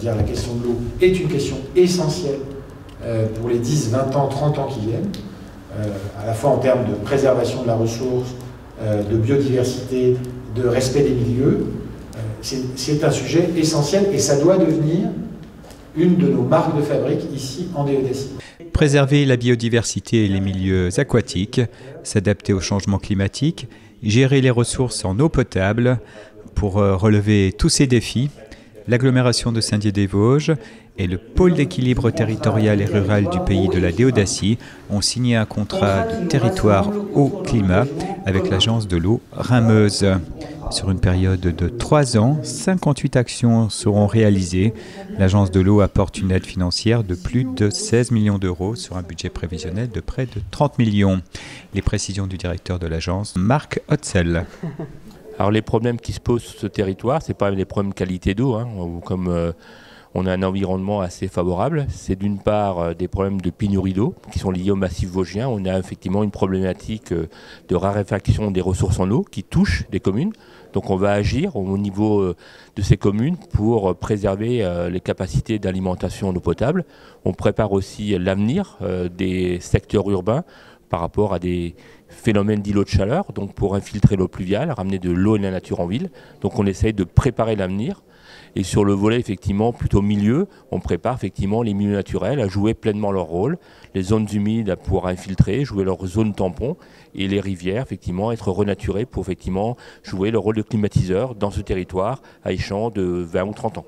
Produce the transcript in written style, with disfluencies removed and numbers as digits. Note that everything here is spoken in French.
dire la question de l'eau est une question essentielle pour les 10, 20 ans, 30 ans qui viennent, à la fois en termes de préservation de la ressource, de biodiversité, de respect des milieux. C'est un sujet essentiel et ça doit devenir une de nos marques de fabrique ici en DO-Dacie. Préserver la biodiversité et les milieux aquatiques, s'adapter au changement climatique, gérer les ressources en eau potable. Pour relever tous ces défis, l'agglomération de Saint-Dié-des-Vosges et le pôle d'équilibre territorial et rural du pays de la DO-Dacie ont signé un contrat de territoire eau-climat avec l'agence de l'eau Rhin-Meuse. Sur une période de 3 ans, 58 actions seront réalisées. L'agence de l'eau apporte une aide financière de plus de 16 millions d'euros sur un budget prévisionnel de près de 30 millions. Les précisions du directeur de l'agence, Marc Hotzel. Alors les problèmes qui se posent sur ce territoire, ce n'est pas des problèmes de qualité d'eau, comme on a un environnement assez favorable. C'est d'une part des problèmes de pénurie d'eau qui sont liés au massif vosgien. On a effectivement une problématique de raréfaction des ressources en eau qui touche des communes. Donc on va agir au niveau de ces communes pour préserver les capacités d'alimentation en eau potable. On prépare aussi l'avenir des secteurs urbains par rapport à des phénomènes d'îlots de chaleur, donc pour infiltrer l'eau pluviale, ramener de l'eau et de la nature en ville. Donc on essaye de préparer l'avenir. Et sur le volet effectivement plutôt milieu, on prépare effectivement les milieux naturels à jouer pleinement leur rôle, les zones humides à pouvoir infiltrer, jouer leur zone tampon, et les rivières effectivement être renaturées pour effectivement jouer le rôle de climatiseur dans ce territoire à échéance de 20 ou 30 ans.